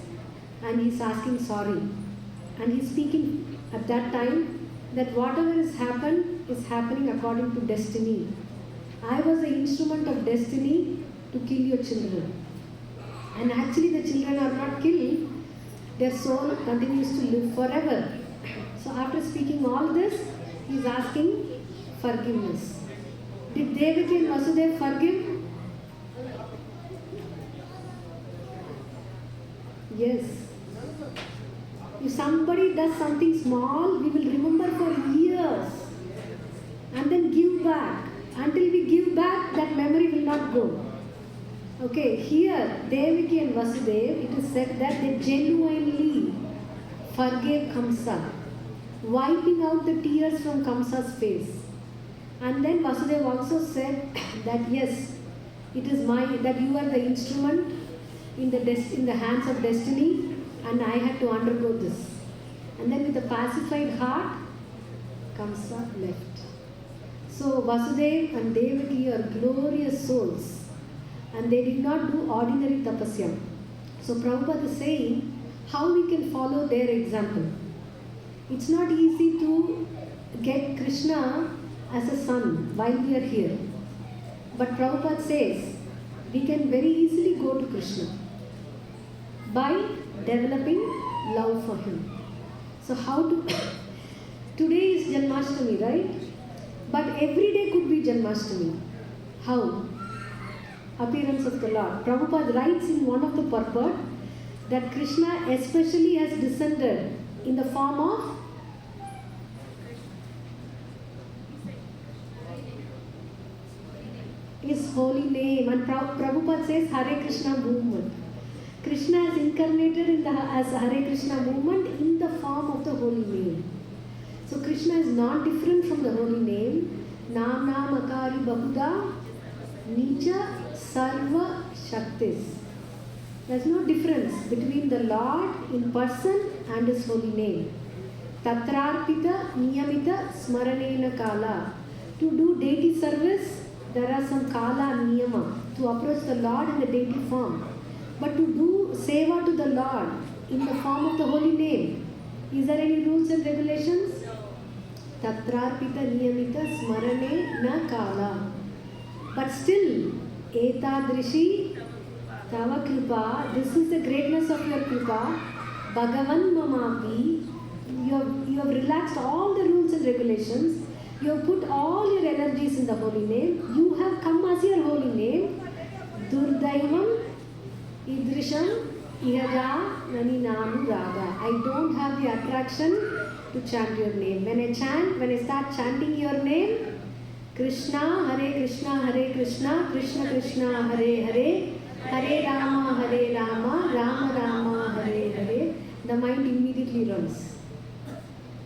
and he's asking sorry. And he's speaking at that time that whatever has happened is happening according to destiny. I was the instrument of destiny to kill your children. And actually the children are not killed, their soul continues to live forever. So after speaking all this, he is asking forgiveness. Did Devaki and Vasudeva forgive? Yes. If somebody does something small, we will remember for years and then give back. Until we give back, that memory will not go. Okay, here Devaki and Vasudeva, it is said that they genuinely forgave Kamsa, wiping out the tears from Kamsa's face. And then Vasudeva also said that yes, it is that you are the instrument in the hands of destiny, and I had to undergo this. And then with a pacified heart, Kamsa left. So Vasudeva and Devaki are glorious souls, and they did not do ordinary tapasya. So Prabhupada is saying how we can follow their example. It's not easy to get Krishna as a son while we are here. But Prabhupada says we can very easily go to Krishna by developing love for him. So how to... Today is Janmashtami, right? But every day could be Janmashtami. How? Appearance of the Lord. Prabhupada writes in one of the purport that Krishna especially has descended in the form of His holy name. And Prabhupada says Hare Krishna movement. Krishna is incarnated as Hare Krishna movement in the form of the holy name. So Krishna is not different from the holy name. Nam Nam Akari Bahuda Nija Sarva Shaktis. There is no difference between the Lord in person and His holy name. Tatrarpita Niyamita Smaranena Kala. To do deity service, there are some Kala and Niyama to approach the Lord in the deity form. But to do seva to the Lord in the form of the holy name, is there any rules and regulations? Tatrarpita Niyamita Smarane Na Kala. But still, Etadrishi Tava Kripa, this is the greatness of your Kripa. Bhagavan Mamapi, you have relaxed all the rules and regulations. You have put all your energies in the holy name. You have come as your holy name. Durdaivam Idrisham Ihaja Nani Namu Raga. I don't have the attraction to chant your name. When I start chanting your name, Krishna, Hare Krishna, Hare Krishna, Krishna Krishna, Hare Hare, Hare Rama, Rama Rama, Hare Hare, the mind immediately runs.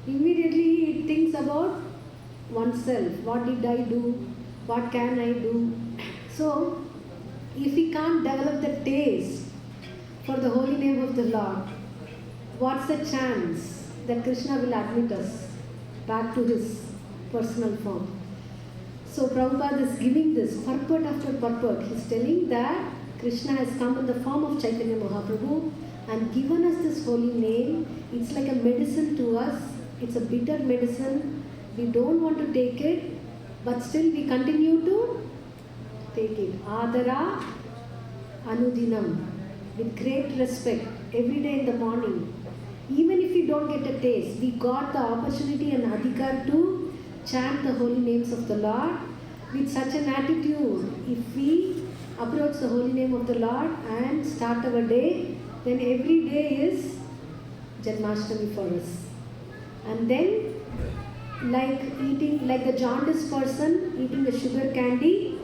Immediately it thinks about oneself. What did I do? What can I do? So, if we can't develop the taste for the holy name of the Lord, what's the chance that Krishna will admit us back to His personal form? So Prabhupada is giving this purport after purport. He is telling that Krishna has come in the form of Chaitanya Mahaprabhu and given us this holy name. It's like a medicine to us. It's a bitter medicine. We don't want to take it, but still we continue to take it. Adara Anudinam, with great respect, every day in the morning. Even if we don't get a taste, we got the opportunity and adhikar to chant the holy names of the Lord with such an attitude. If we approach the holy name of the Lord and start our day, then every day is Janmashtami for us. And then, like the jaundiced person eating the sugar candy,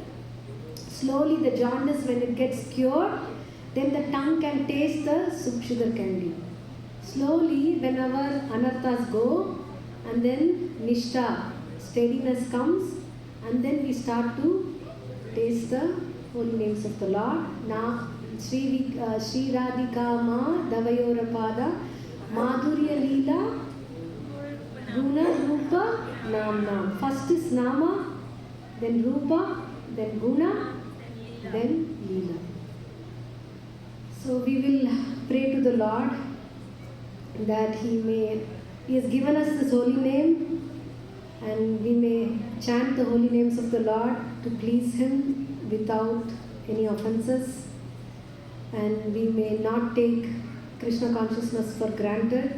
slowly the jaundice, when it gets cured, then the tongue can taste the sugar candy. Slowly, whenever anarthas go, and then nishta, steadiness comes, and then we start to taste the holy names of the Lord. Now, Sri Radhika Ma Davayorapada Madhurya Leela Guna Rupa Nam. First is Nama, then Rupa, then Guna, then Leela. So we will pray to the Lord that He has given us this holy name, and we may chant the holy names of the Lord to please Him without any offenses, and we may not take Krishna consciousness for granted,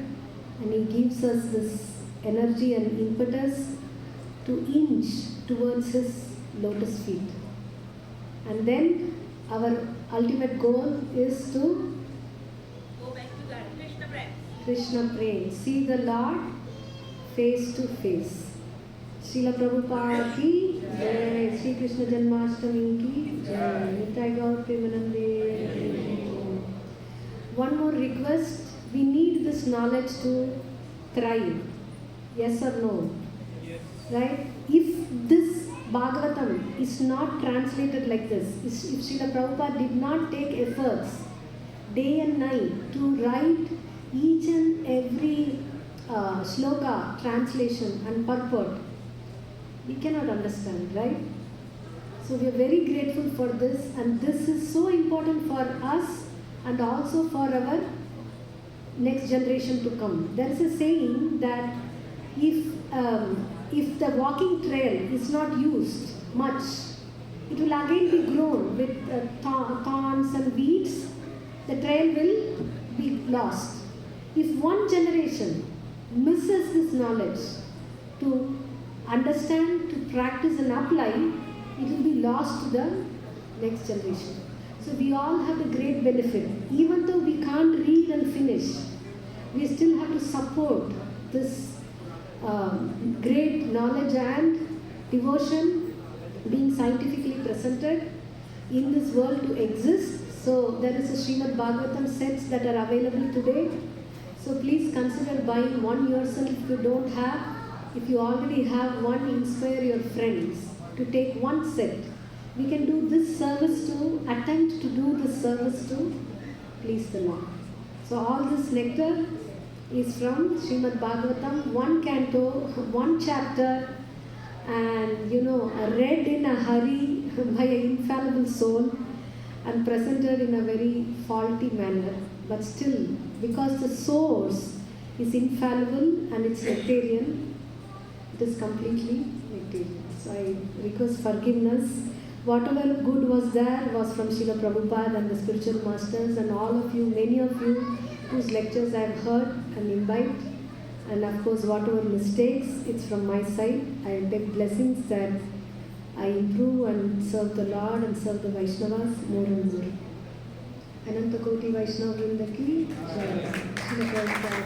and He gives us this energy and impetus to inch towards His lotus feet. And then our ultimate goal is to go back to that Krishna praying, see the Lord face to face. Srila Prabhupada ki jai, Sri Krishna Janmashtami ki jai, Nitai Gaur Premanande. One more request, we need this knowledge to thrive. Yes or no? Yes. Right? If this Bhagavatam is not translated like this, if Srila Prabhupada did not take efforts day and night to write each and every shloka translation and purport, we cannot understand, right? So we are very grateful for this, and this is so important for us and also for our next generation to come. There is a saying that if the walking trail is not used much, it will again be grown with thorns and weeds. The trail will be lost. If one generation misses this knowledge to understand, to practice and apply, it will be lost to the next generation. So we all have a great benefit. Even though we can't read and finish, we still have to support this great knowledge and devotion being scientifically presented in this world to exist. So there is a Srimad Bhagavatam sets that are available today. So please consider buying one yourself if you don't have. If you already have one, inspire your friends to take one set. We can do this service to, attempt to do this service to please the Lord. So all this nectar is from Srimad Bhagavatam, one canto, one chapter, and read in a hurry by an infallible soul and presented in a very faulty manner. But still, because the source is infallible and it's nectarian, it is completely nectarian. So I request forgiveness. Whatever good was there was from Srila Prabhupada and the spiritual masters, and all of you, many of you whose lectures I have heard and imbibed. And of course, whatever mistakes, it's from my side. I beg blessings that I improve and serve the Lord and serve the Vaishnavas more and more. Ananta Koti Vaishnava Vrinda ki jai. Srila Prabhupada.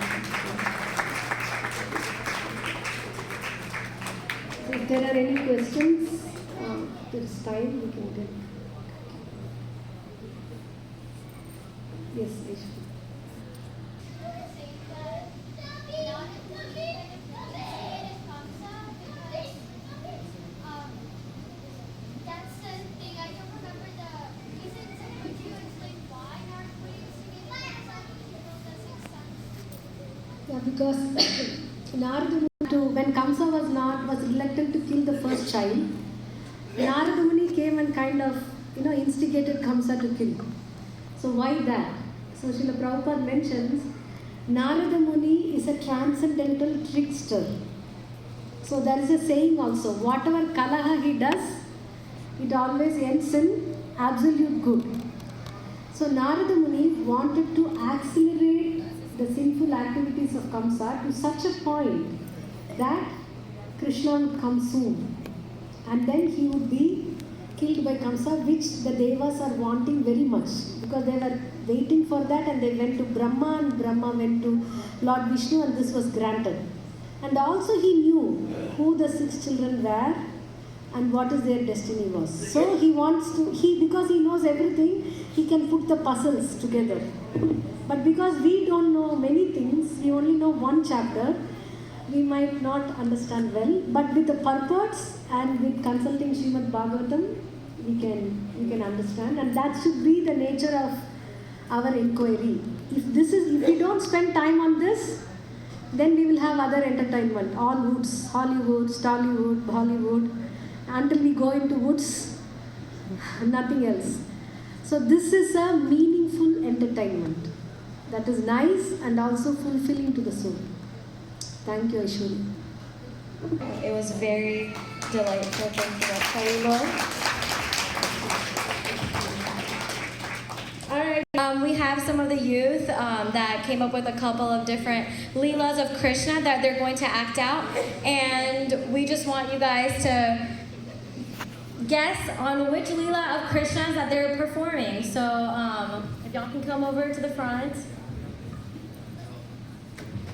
So if there are any questions, there is time, we can take. Yes, Aisha. Yeah, because Narada Muni, when Kamsa was reluctant to kill the first child, Narada Muni came and kind of instigated Kamsa to kill. So why that? So Srila Prabhupada mentions Narada Muni is a transcendental trickster. So there is a saying also, whatever kalaha he does, it always ends in absolute good. So Narada Muni wanted to accelerate the sinful activities of Kamsa to such a point that Krishna would come soon. And then he would be killed by Kamsa, which the Devas are wanting very much, because they were waiting for that, and they went to Brahma, and Brahma went to Lord Vishnu, and this was granted. And also he knew who the 6 children were and what is their destiny was. So he wants to, because he knows everything, he can put the puzzles together. But because we don't know many things, we only know one chapter, we might not understand well. But with the purports and with consulting Srimad Bhagavatam, we can understand. And that should be the nature of our inquiry. If we don't spend time on this, then we will have other entertainment, all woods, Hollywood, Tollywood, Bollywood, until we go into woods, nothing else. So this is a meaningful entertainment that is nice and also fulfilling to the soul. Thank you, Aishwarya. It was very delightful. Thank you, Haribol. All right, we have some of the youth that came up with a couple of different Leelas of Krishna that they're going to act out. And we just want you guys to guess on which Leela of Krishna's that they're performing. So if y'all can come over to the front.